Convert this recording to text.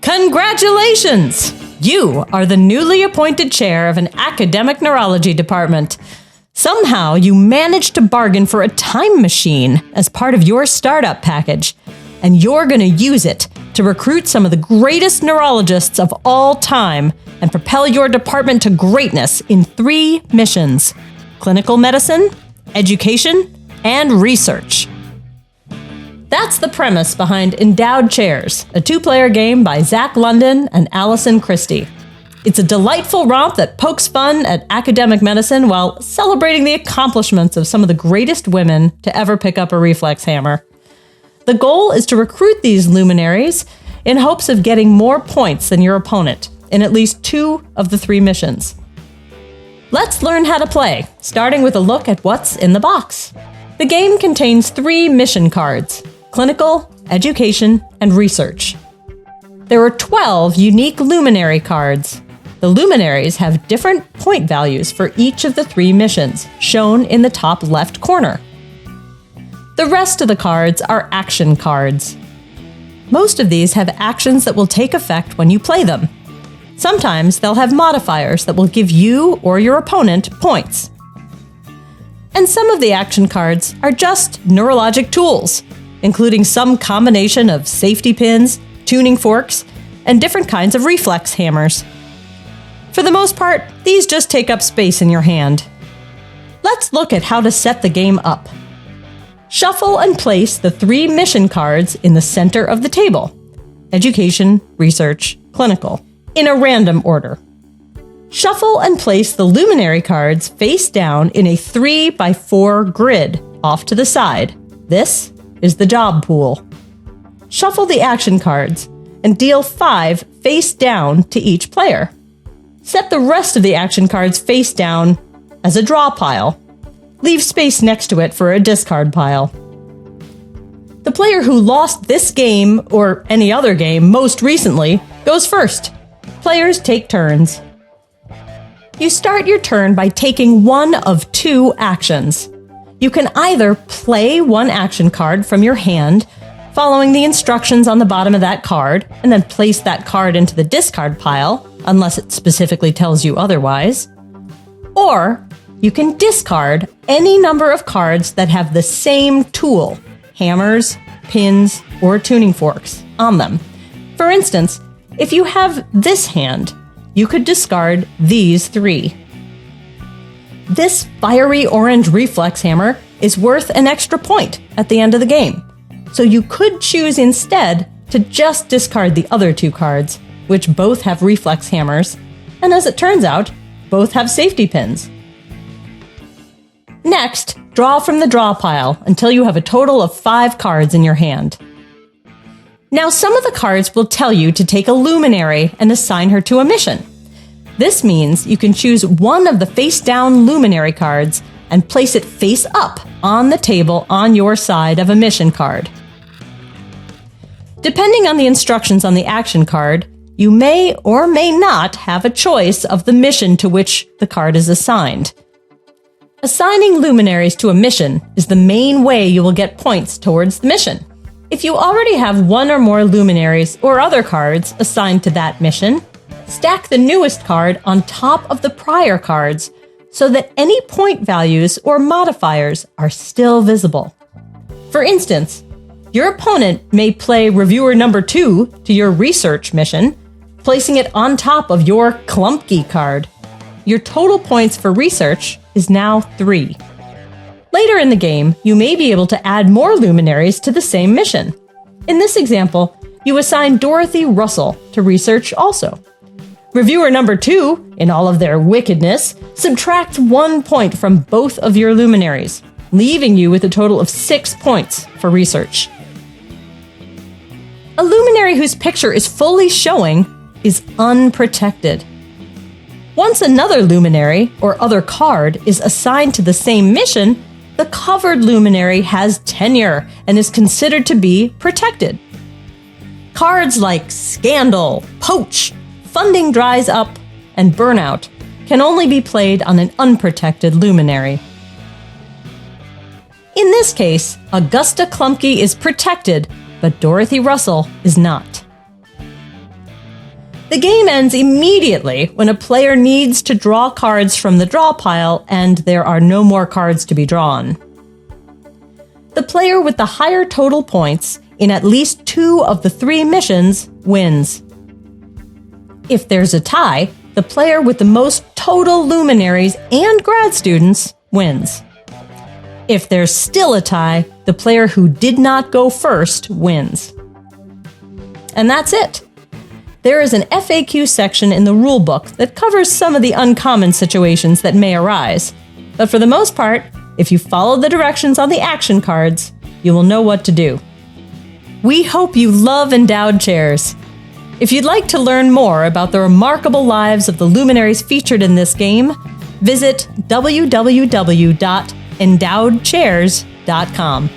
Congratulations! You are the newly appointed chair of an academic neurology department. Somehow you managed to bargain for a time machine as part of your startup package, and you're going to use it to recruit some of the greatest neurologists of all time and propel your department to greatness in 3 missions: clinical medicine, education, and research. That's the premise behind Endowed Chairs, a 2-player game by Zach London and Alison Christy. It's a delightful romp that pokes fun at academic medicine while celebrating the accomplishments of some of the greatest women to ever pick up a reflex hammer. The goal is to recruit these luminaries in hopes of getting more points than your opponent in at least 2 of the 3 missions. Let's learn how to play, starting with a look at what's in the box. The game contains 3 mission cards: clinical, education, and research. There are 12 unique luminary cards. The luminaries have different point values for each of the 3 missions, shown in the top left corner. The rest of the cards are action cards. Most of these have actions that will take effect when you play them. Sometimes they'll have modifiers that will give you or your opponent points. And some of the action cards are just neurologic tools, including some combination of safety pins, tuning forks, and different kinds of reflex hammers. For the most part, these just take up space in your hand. Let's look at how to set the game up. Shuffle and place the 3 mission cards in the center of the table: education, research, clinical, in a random order. Shuffle and place the luminary cards face down in a 3x4 grid off to the side. This is the job pool. Shuffle the action cards and deal 5 face down to each player. Set the rest of the action cards face down as a draw pile. Leave space next to it for a discard pile. The player who lost this game, or any other game most recently, goes first. Players take turns. You start your turn by taking one of 2 actions. You can either play one action card from your hand, following the instructions on the bottom of that card, and then place that card into the discard pile, unless it specifically tells you otherwise. Or you can discard any number of cards that have the same tool, hammers, pins, or tuning forks, on them. For instance, if you have this hand, you could discard these 3. This fiery orange reflex hammer is worth an extra point at the end of the game, so you could choose instead to just discard the other 2 cards, which both have reflex hammers, and as it turns out, both have safety pins. Next, draw from the draw pile until you have a total of 5 cards in your hand. Now, some of the cards will tell you to take a luminary and assign her to a mission. This means you can choose one of the face-down luminary cards and place it face up on the table on your side of a mission card. Depending on the instructions on the action card, you may or may not have a choice of the mission to which the card is assigned. Assigning luminaries to a mission is the main way you will get points towards the mission. If you already have one or more luminaries or other cards assigned to that mission, stack the newest card on top of the prior cards so that any point values or modifiers are still visible. For instance, your opponent may play reviewer number 2 to your research mission, placing it on top of your Klumpke card. Your total points for research is now 3. Later in the game, you may be able to add more luminaries to the same mission. In this example, you assign Dorothy Russell to research also. Reviewer number 2, in all of their wickedness, subtract 1 point from both of your luminaries, leaving you with a total of 6 points for research. A luminary whose picture is fully showing is unprotected. Once another luminary or other card is assigned to the same mission, the covered luminary has tenure and is considered to be protected. Cards like Scandal, Poach, Funding Dries Up, and Burnout can only be played on an unprotected luminary. In this case, Augusta Klumpke is protected, but Dorothy Russell is not. The game ends immediately when a player needs to draw cards from the draw pile and there are no more cards to be drawn. The player with the higher total points in at least 2 of the 3 missions wins. If there's a tie, the player with the most total luminaries and grad students wins. If there's still a tie, the player who did not go first wins. And that's it. There is an FAQ section in the rulebook that covers some of the uncommon situations that may arise. But for the most part, if you follow the directions on the action cards, you will know what to do. We hope you love Endowed Chairs. If you'd like to learn more about the remarkable lives of the luminaries featured in this game, visit www.endowedchairs.com.